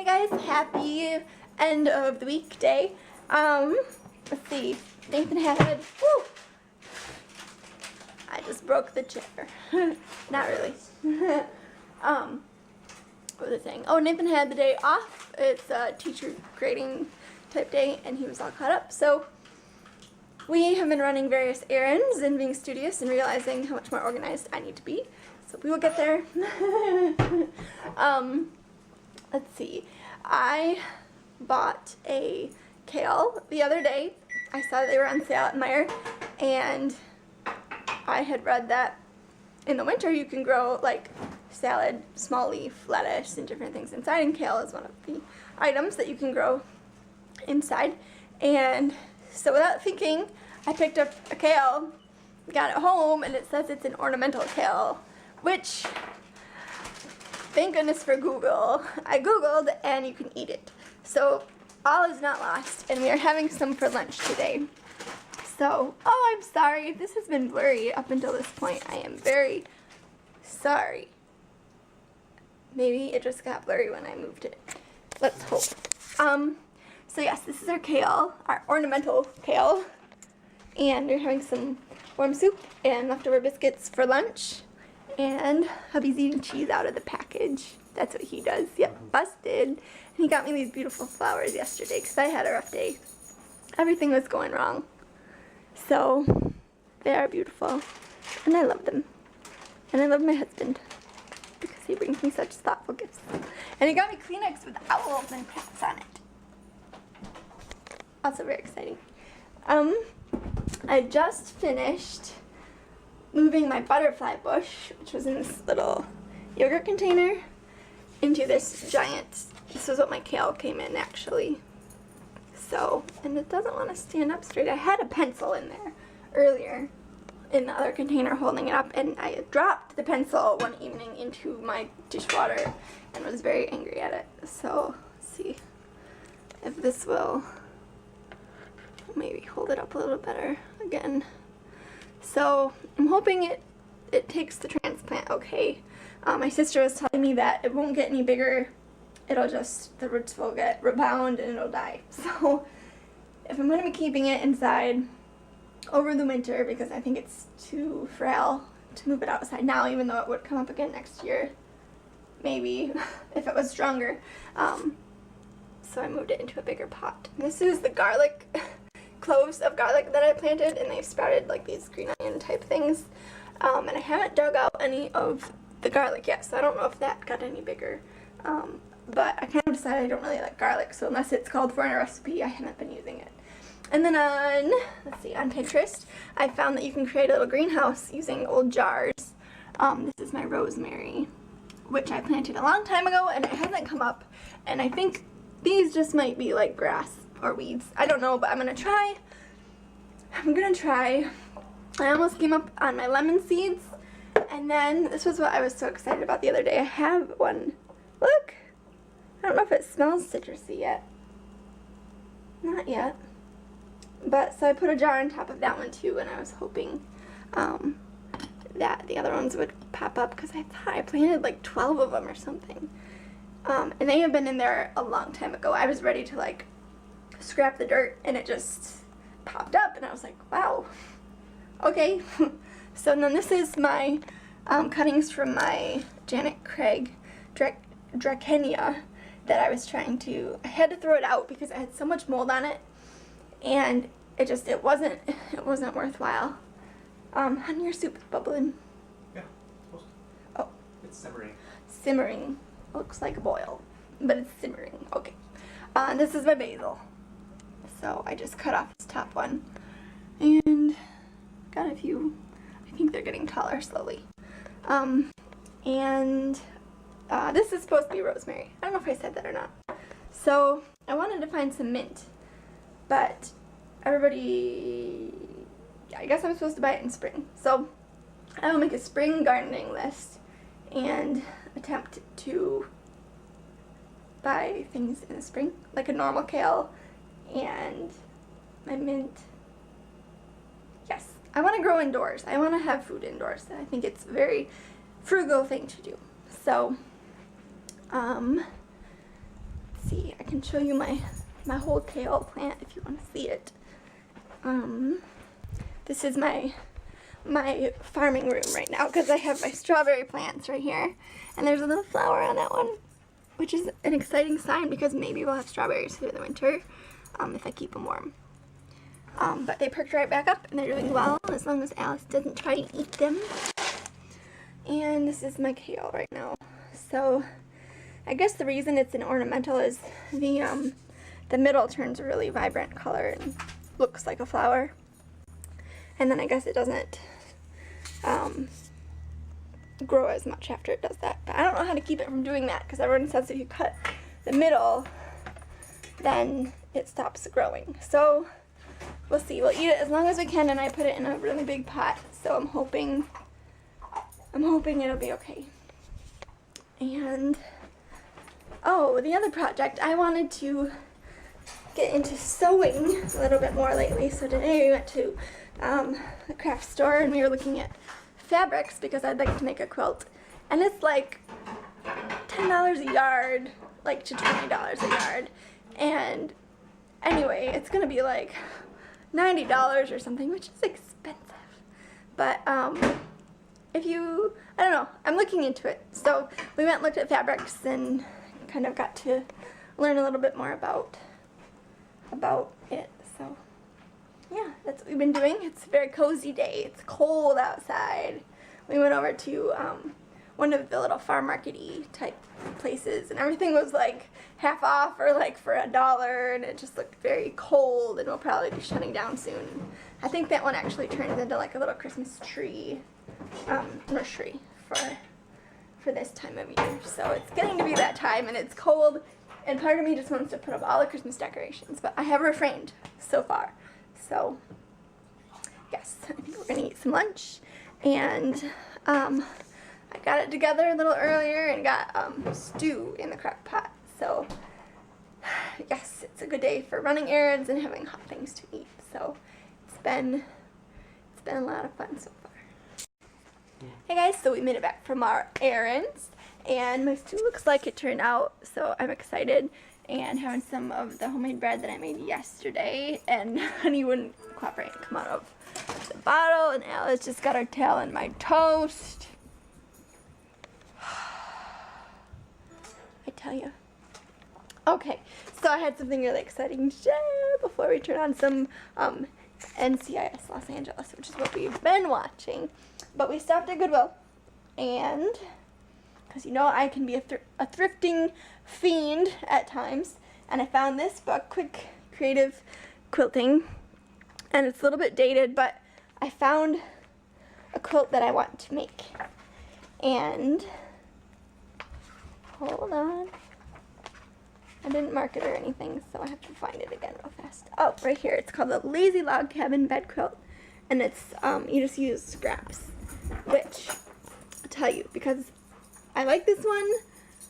Hey guys, happy end of the week day. Let's see. Nathan had, woo! I just broke the chair. Not really. What was I saying? Oh, Nathan had the day off. It's a teacher grading type day, and he was all caught up. So we have been running various errands and being studious and realizing how much more organized I need to be. So we will get there. Let's see. I bought a kale the other day. I saw they were on sale at Meijer, and I had read that in the winter you can grow like salad, small leaf, lettuce, and different things inside, and kale is one of the items that you can grow inside. And so without thinking, I picked up a kale, got it home, and it says it's an ornamental kale, which, thank goodness for Google. I Googled and you can eat it. So all is not lost, and we are having some for lunch today. So, oh, I'm sorry if this has been blurry up until this point. I am very sorry. Maybe it just got blurry when I moved it. Let's hope. So yes, this is our kale, our ornamental kale. And we're having some warm soup and leftover biscuits for lunch. And hubby's eating cheese out of the package. That's what he does. Yep, busted. And he got me these beautiful flowers yesterday because I had a rough day. Everything was going wrong. So, they are beautiful. And I love them. And I love my husband because he brings me such thoughtful gifts. And he got me Kleenex with owls and cats on it. Also very exciting. I just finished moving my butterfly bush, which was in this little yogurt container, into this giant. This is what my kale came in actually. So, and it doesn't want to stand up straight. I had a pencil in there earlier in the other container holding it up, and I had dropped the pencil one evening into my dishwater and was very angry at it. So, let's see if this will maybe hold it up a little better again. So I'm hoping it takes the transplant okay. My sister was telling me that it won't get any bigger. It'll just, the roots will get rebound and it'll die. So if I'm going to be keeping it inside over the winter, because I think it's too frail to move it outside now, even though it would come up again next year, maybe, if it was stronger. So I moved it into a bigger pot. This is the garlic cloves of garlic that I planted, and they've sprouted like these green onion type things, and I haven't dug out any of the garlic yet, so I don't know if that got any bigger, but I kind of decided I don't really like garlic, so unless it's called for in a recipe, I haven't been using it. And then on, let's see, on Pinterest, I found that you can create a little greenhouse using old jars. This is my rosemary, which I planted a long time ago, and it hasn't come up, and I think these just might be like grass or weeds. I don't know, but I'm gonna try. I almost came up on my lemon seeds, and then this was what I was so excited about the other day. I have one. Look! I don't know if it smells citrusy yet. Not yet. But, so I put a jar on top of that one too, and I was hoping that the other ones would pop up, because I thought I planted like 12 of them or something. And they have been in there a long time ago. I was ready to like scrap the dirt, and it just popped up, and I was like, wow, okay. So then this is my cuttings from my Janet Craig Dracenia that I was trying to, I had to throw it out because I had so much mold on it, and it wasn't worthwhile. Honey, your soup is bubbling. Yeah, it's supposed to. Oh. It's simmering. Simmering. Looks like a boil, but it's simmering. Okay. This is my basil. So I just cut off this top one, and got a few. I think they're getting taller slowly. This is supposed to be rosemary. I don't know if I said that or not. So I wanted to find some mint, but everybody, I guess I'm supposed to buy it in spring. So I will make a spring gardening list and attempt to buy things in the spring, like a normal kale and my mint. Yes, I want to grow indoors. I want to have food indoors. I think it's a very frugal thing to do. So, let's can show you my whole kale plant if you want to see it. This is my farming room right now because I have my strawberry plants right here, and there's a little flower on that one, which is an exciting sign because maybe we'll have strawberries through the winter if I keep them warm. But they perked right back up and they're doing well as long as Alice doesn't try and eat them. And this is my kale right now. So I guess the reason it's an ornamental is the middle turns a really vibrant color and looks like a flower. And then I guess it doesn't grow as much after it does that. But I don't know how to keep it from doing that because everyone says if you cut the middle, then it stops growing. So we'll see. We'll eat it as long as we can, and I put it in a really big pot. So I'm hoping it'll be okay. And oh, the other project, I wanted to get into sewing a little bit more lately. So today we went to the craft store and we were looking at fabrics because I'd like to make a quilt, and it's like $10 a yard, like to $20 a yard. And anyway, it's gonna be like $90 or something, which is expensive. But if you, I don't know, I'm looking into it. So we went and looked at fabrics and kind of got to learn a little bit more about it. So yeah, that's what we've been doing. It's a very cozy day. It's cold outside. We went over to one of the little farm market-y type places, and everything was like half off or like for $1, and it just looked very cold, and we'll probably be shutting down soon. I think that one actually turns into like a little Christmas tree nursery for this time of year. So it's getting to be that time, and it's cold, and part of me just wants to put up all the Christmas decorations, but I have refrained so far. So yes, I think we're gonna eat some lunch, and I got it together a little earlier and got stew in the crock pot. So yes, it's a good day for running errands and having hot things to eat. So it's been a lot of fun so far. Hey guys, so we made it back from our errands, and my stew looks like it turned out, so I'm excited. And having some of the homemade bread that I made yesterday, and honey wouldn't cooperate and come out of the bottle, and Alice just got her tail in my toast. I tell you. Okay, so I had something really exciting to share before we turn on some NCIS Los Angeles, which is what we've been watching. But we stopped at Goodwill, and because you know I can be a thrifting fiend at times, and I found this book, Quick Creative Quilting, and it's a little bit dated, but I found a quilt that I want to make. And hold on, I didn't mark it or anything, so I have to find it again real fast. Oh, right here. It's called the Lazy Log Cabin Bed Quilt, and it's you just use scraps, which I'll tell you, because I like this one,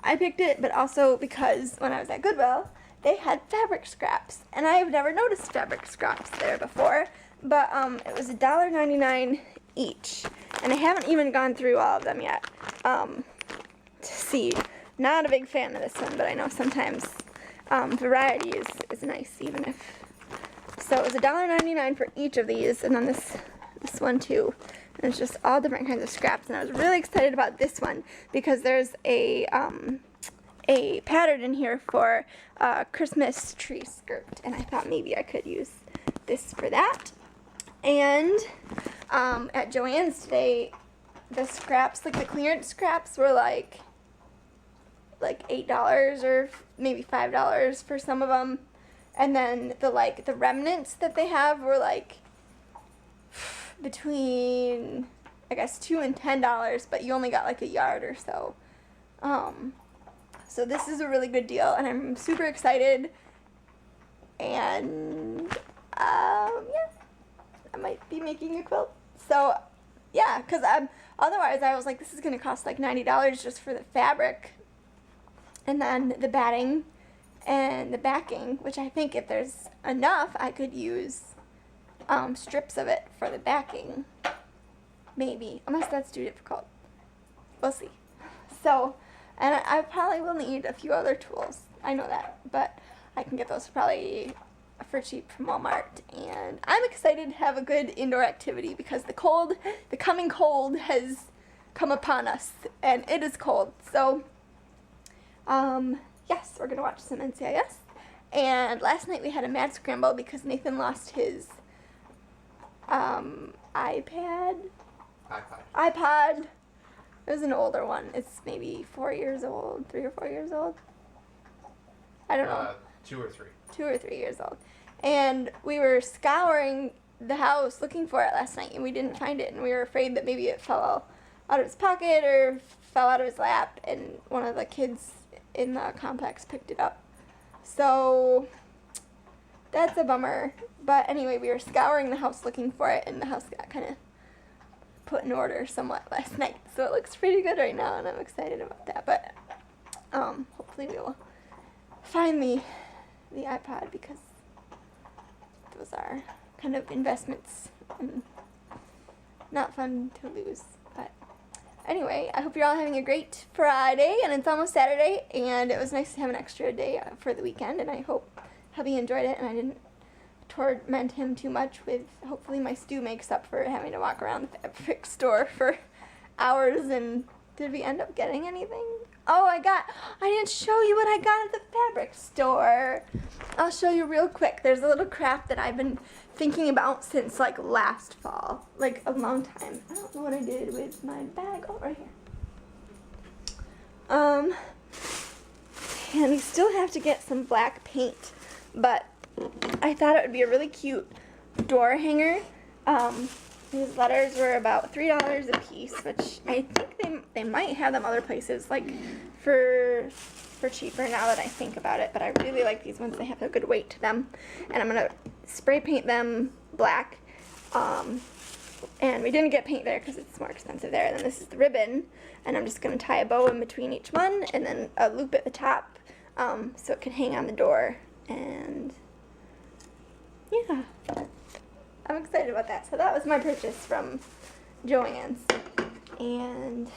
I picked it, but also because when I was at Goodwill, they had fabric scraps, and I've never noticed fabric scraps there before, but it was $1.99 each, and I haven't even gone through all of them yet to see. Not a big fan of this one, but I know sometimes variety is nice, even if. So it was $1.99 for each of these, and then this one too. And it's just all different kinds of scraps, and I was really excited about this one because there's a pattern in here for a Christmas tree skirt, and I thought maybe I could use this for that. And at Joann's today, the scraps, like the clearance scraps, were like $8 or maybe $5 for some of them, and then the remnants that they have were like between, I guess, $2 and $10, but you only got like a yard or so. So this is a really good deal, and I'm super excited. And yeah, I might be making a quilt. So yeah, because otherwise I was like, this is gonna cost like $90 just for the fabric, and then the batting and the backing, which I think if there's enough, I could use strips of it for the backing, maybe, unless that's too difficult. We'll see. So, and I probably will need a few other tools I know that, but I can get those probably for cheap from Walmart, and I'm excited to have a good indoor activity because the coming cold has come upon us, and it is cold. So, yes, we're gonna watch some NCIS. And last night we had a mad scramble because Nathan lost his iPod. It was an older one. It's maybe 4 years old, 3 or 4 years old. I don't know. 2 or 3. 2 or 3 years old. And we were scouring the house looking for it last night, and we didn't find it, and we were afraid that maybe it fell out of his pocket or fell out of his lap, and one of the kids in the complex picked it up. So that's a bummer. But anyway, we were scouring the house looking for it, and the house got kind of put in order somewhat last night. So it looks pretty good right now, and I'm excited about that. But hopefully we will find the iPod, because those are kind of investments and not fun to lose. But anyway, I hope you're all having a great Friday, and it's almost Saturday, and it was nice to have an extra day for the weekend, and I hope hubby enjoyed it and I didn't torment him too much with, hopefully my stew makes up for having to walk around the fabric store for hours. And did we end up getting anything? Oh, I didn't show you what I got at the fabric store. I'll show you real quick. There's a little craft that I've been thinking about since like last fall, like a long time. I don't know what I did with my bag. Oh, right here. And we still have to get some black paint, but I thought it would be a really cute door hanger. These letters were about $3 a piece, which I think they might have them other places, like for cheaper now that I think about it. But I really like these ones. They have a good weight to them, and I'm gonna spray paint them black. And we didn't get paint there because it's more expensive there. And then this is the ribbon, and I'm just gonna tie a bow in between each one, and then a loop at the top, so it can hang on the door. And yeah, I'm excited about that. So that was my purchase from Joann's. And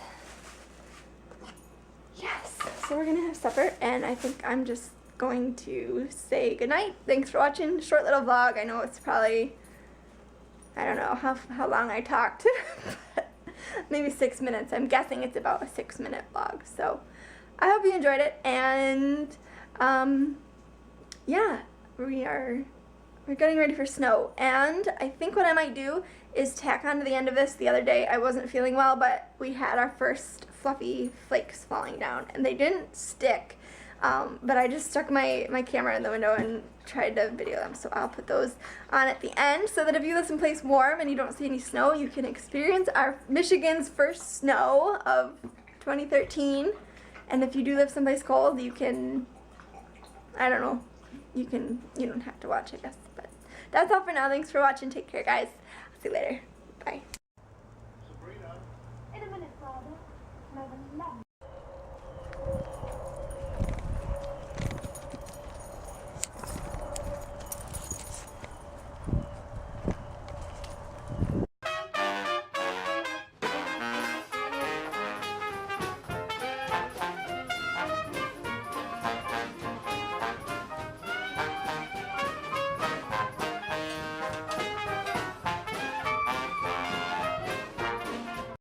yes, so we're gonna have supper, and I think I'm just going to say goodnight. Thanks for watching. Short little vlog. I know it's probably, I don't know how long I talked, but maybe 6 minutes. I'm guessing it's about a 6-minute vlog. So I hope you enjoyed it, and yeah, we're getting ready for snow, and I think what I might do is tack on to the end of this. The other day I wasn't feeling well, but we had our first fluffy flakes falling down, and they didn't stick, but I just stuck my camera in the window and tried to video them. So I'll put those on at the end, so that if you live someplace warm and you don't see any snow, you can experience our Michigan's first snow of 2013. And if you do live someplace cold, you can, I don't know, you don't have to watch, I guess. But that's all for now. Thanks for watching. Take care, guys. I'll see you later. Bye.